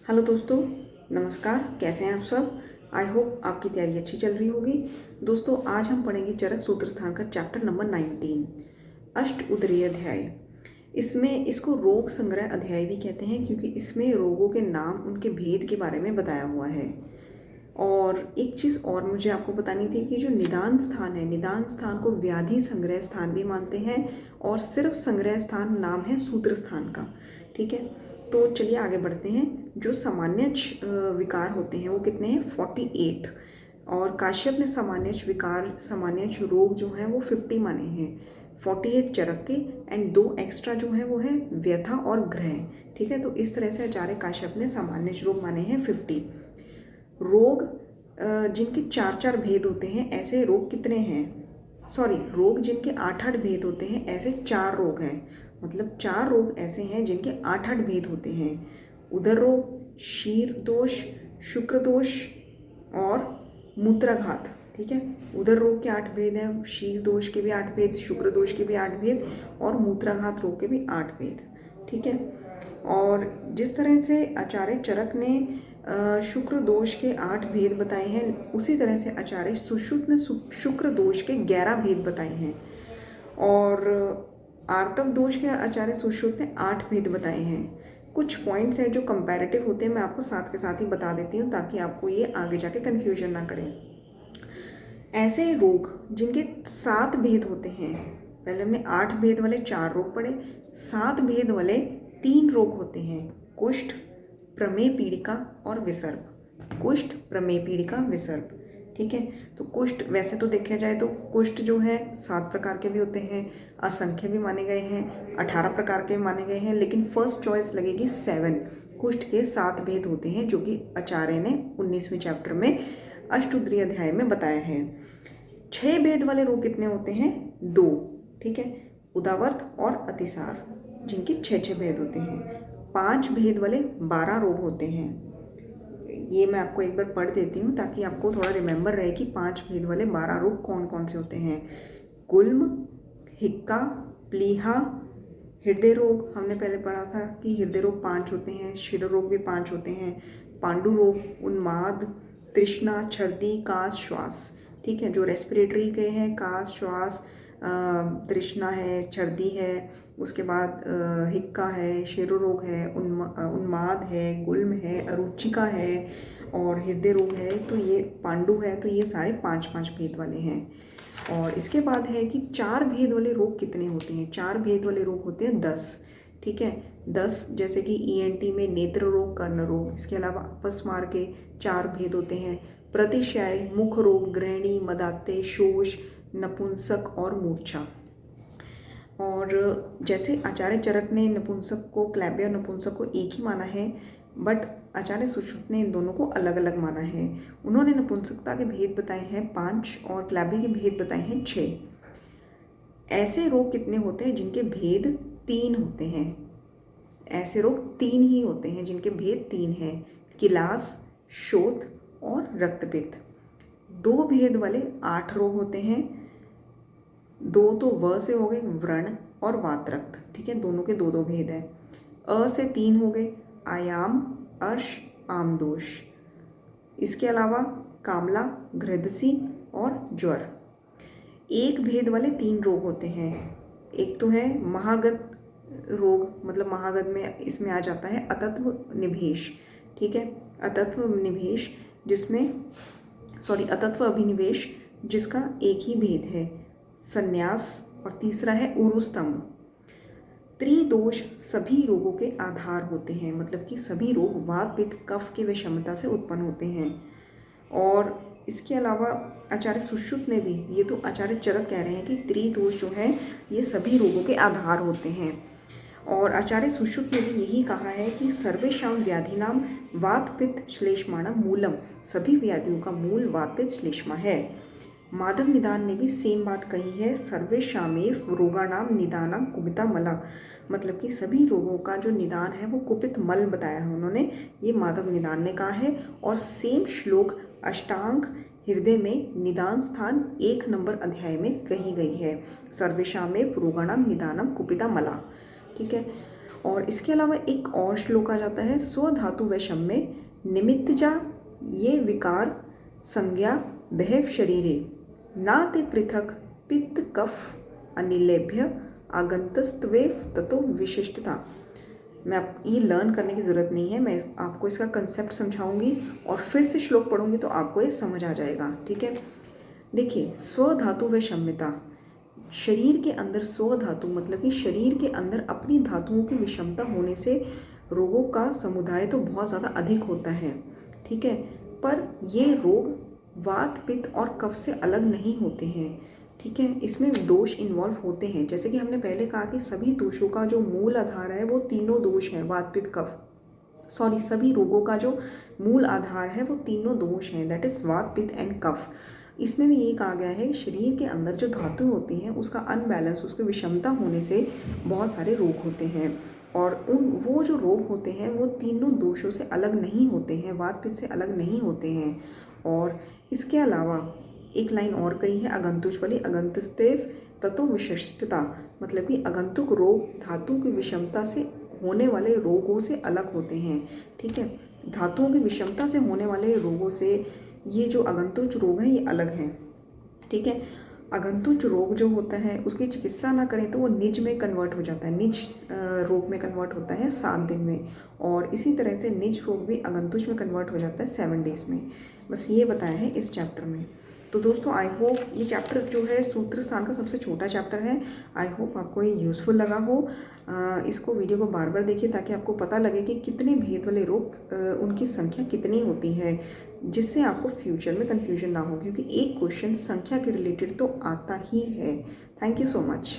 Hello दोस्तों, नमस्कार। कैसे हैं आप सब? आई होप आपकी तैयारी अच्छी चल रही होगी। दोस्तों, आज हम पढ़ेंगे चरक सूत्र स्थान का चैप्टर नंबर 19, अष्ट उदरीय अध्याय। इसमें इसको रोग संग्रह अध्याय भी कहते हैं क्योंकि इसमें रोगों के नाम, उनके भेद के बारे में बताया हुआ है। और एक चीज़ और मुझे आपको बतानी थी कि जो निदान स्थान है, निदान स्थान को व्याधि संग्रह स्थान भी मानते हैं और सिर्फ संग्रह स्थान नाम है सूत्र स्थान का। ठीक है, तो चलिए आगे बढ़ते हैं। जो सामान्य विकार होते हैं वो कितने हैं? 48। और काश्यप ने सामान्य विकार, सामान्य रोग जो हैं वो 50 माने हैं। 48 चरक के एंड 2 एक्स्ट्रा जो है वो है व्यथा और ग्रह। ठीक है, तो इस तरह से आचार्य काश्यप ने सामान्य रोग माने हैं 50। रोग जिनके 4-4 भेद होते हैं ऐसे रोग कितने हैं? रोग जिनके 8-8 भेद होते हैं ऐसे 4 रोग हैं। मतलब 4 रोग ऐसे हैं जिनके 8-8 भेद होते हैं। उदर रोग, शीर दोष, शुक्र दोष और मूत्राघात। ठीक है, उदर रोग के 8 भेद हैं, शीर दोष के भी 8 भेद, शुक्र दोष के भी 8 भेद और मूत्राघात रोग के भी 8 भेद। ठीक है, और जिस तरह से आचार्य चरक ने शुक्र दोष के 8 भेद बताए हैं, उसी तरह से आचार्य सुश्रुत ने शुक्र दोष के 11 भेद बताए हैं। और आर्तव दोष के आचार्य सुश्रुत ने 8 भेद बताए हैं। कुछ पॉइंट्स हैं जो कंपैरेटिव होते हैं, मैं आपको साथ के साथ ही बता देती हूँ ताकि आपको ये आगे जाके कन्फ्यूजन ना करें। ऐसे रोग जिनके 7 भेद होते हैं, पहले हमने 8 भेद वाले 4 रोग पढ़े, 7 भेद वाले 3 रोग होते हैं, कुष्ठ, प्रमेय पीड़िका और विसर्प। कुष्ठ, प्रमेय पीड़िका, विसर्प। ठीक है, तो कुष्ठ वैसे तो देखा जाए तो कुष्ठ जो है 7 प्रकार के भी होते हैं, असंख्य भी माने गए हैं, 18 प्रकार के माने गए हैं, लेकिन फर्स्ट चॉइस लगेगी 7। कुष्ठ के 7 भेद होते हैं जो कि आचार्य ने 19वें चैप्टर में अष्टोत्तरीय अध्याय में बताया है। 6 भेद वाले रोग कितने होते हैं? 2। ठीक है, उदावर्त और अतिसार, जिनके 6 भेद होते हैं। 5 भेद वाले 12 रोग होते हैं। ये मैं आपको एक बार पढ़ देती हूँ ताकि आपको थोड़ा रिमेंबर रहे कि 5 भेद वाले 12 रोग कौन कौन से होते हैं। गुल्म, हिक्का, प्लीहा, हृदय रोग। हमने पहले पढ़ा था कि हृदय रोग 5 होते हैं, शिर रोग भी 5 होते हैं, पांडु रोग, उन्माद, तृष्णा, छर्दी, कास, श्वास। ठीक है, जो रेस्पिरेटरी के हैं, कास, श्वास, तृष्णा है, छर्दी है, उसके बाद हिक्का है, शेरो रोग है, उन्माद है, गुल्म है, अरुचिका है और हृदय रोग है, तो ये पांडु है। तो ये सारे 5-5 भेद वाले हैं। और इसके बाद है कि 4 भेद वाले रोग कितने होते हैं? 4 भेद वाले रोग होते हैं 10। ठीक है, 10 जैसे कि ENT में नेत्र रोग, कर्ण रोग। इसके अलावा अपस्मार के 4 भेद होते हैं, प्रतिशय, मुख रोग, ग्रहणी, मदाते, शोष, नपुंसक और मूर्छा। और जैसे आचार्य चरक ने नपुंसक को, क्लैब्य और नपुंसक को एक ही माना है, बट आचार्य सुश्रुत ने इन दोनों को अलग अलग माना है। उन्होंने नपुंसकता के भेद बताए हैं 5 और क्लैब्य के भेद बताए हैं 6। ऐसे रोग कितने होते हैं जिनके भेद 3 होते हैं? ऐसे रोग 3 ही होते हैं जिनके भेद 3 हैं, किलास, शोथ और रक्तपित्त। 2 भेद वाले 8 रोग होते हैं। 2 तो व से हो गए, व्रण और वातरक्त। ठीक है, दोनों के 2-2 भेद हैं। अ से 3 हो गए, आयाम, अर्श, आमदोष। इसके अलावा कामला, घृदसी और ज्वर। 1 भेद वाले 3 रोग होते हैं। एक तो है महागत रोग, मतलब महागत में इसमें आ जाता है अतत्व निवेश। ठीक है, अतत्व निवेश अतत्व अभिनिवेश, जिसका एक ही भेद है, संन्यास। और तीसरा है उरुस्तंभ। त्रिदोष सभी रोगों के आधार होते हैं, मतलब कि सभी रोग वात, पित्त, कफ की विषमता से उत्पन्न होते हैं। और इसके अलावा आचार्य सुश्रुत ने भी, ये तो आचार्य चरक कह रहे हैं कि त्रिदोष जो है ये सभी रोगों के आधार होते हैं। और आचार्य सुश्रुत ने भी यही कहा है कि सर्वेषां व्याधिनाम वात पित्त श्लेष्माणम मूलम, सभी व्याधियों का मूल वात पित्त श्लेष्मा है। माधव निदान ने भी सेम बात कही है, सर्वेषामेव रोगाणाम निदानम कुपिता मला, मतलब कि सभी रोगों का जो निदान है वो कुपित मल बताया है उन्होंने, ये माधव निदान ने कहा है। और सेम श्लोक अष्टांग हृदय में निदान स्थान 1 नंबर अध्याय में कही गई है, सर्वेषामेव रोगाणाम निदानम कुपिता मला। ठीक है, और इसके अलावा एक और श्लोक आ जाता है, स्वधातु वैषम्ये निमित्तजा ये विकार संज्ञा बहव शरीरे नाते पृथक पित्त कफ अनिलेभ्य आगंतस्त्वेव ततो विशिष्टता। मैं आप ये लर्न करने की ज़रूरत नहीं है, मैं आपको इसका कंसेप्ट समझाऊंगी और फिर से श्लोक पढ़ूंगी तो आपको ये समझ आ जाएगा। ठीक है, देखिए, स्वधातु वैषम्यता, शरीर के अंदर स्व धातु मतलब कि शरीर के अंदर अपनी धातुओं की विषमता होने से रोगों का समुदाय तो बहुत ज़्यादा अधिक होता है। ठीक है, पर ये रोग वात पित्त और कफ से अलग नहीं होते हैं। ठीक है, इसमें दोष इन्वॉल्व होते हैं। जैसे कि हमने पहले कहा कि सभी दोषों का जो मूल आधार है वो तीनों दोष हैं, वात पित्त कफ, सभी रोगों का जो मूल आधार है वो तीनों दोष हैं, दैट इज वात पित्त एंड कफ। इसमें भी ये कहा गया है कि शरीर के अंदर जो धातु होती हैं उसका अनबैलेंस, उसकी विषमता होने से बहुत सारे रोग होते हैं और वो जो रोग होते हैं वो तीनों दोषों से अलग नहीं होते हैं, वात पित्त से अलग नहीं होते हैं। और इसके अलावा एक लाइन और कही है, अगंतुष वाली, अगंतस्तेव ततो विशिष्टता, मतलब कि अगंतुक रोग धातु की विषमता से होने वाले रोगों से अलग होते हैं। ठीक है, धातुओं की विषमता से होने वाले रोगों से ये जो अगंतुज रोग हैं ये अलग हैं। ठीक है, अगंतुज रोग जो होता है उसकी चिकित्सा ना करें तो वो निज में कन्वर्ट हो जाता है, निज रोग में कन्वर्ट होता है 7 दिन में, और इसी तरह से निज रोग भी अगंतुज में कन्वर्ट हो जाता है 7 डेज में। बस ये बताया है इस चैप्टर में। तो दोस्तों आई होप ये चैप्टर जो है सूत्र स्थान का सबसे छोटा चैप्टर है, आई होप आपको ये यूज़फुल लगा हो। इसको वीडियो को बार बार देखिए ताकि आपको पता लगे कि कितने भेद वाले रोग उनकी संख्या कितनी होती है, जिससे आपको फ्यूचर में कन्फ्यूजन ना हो, क्योंकि एक क्वेश्चन संख्या के रिलेटेड तो आता ही है। Thank you so much.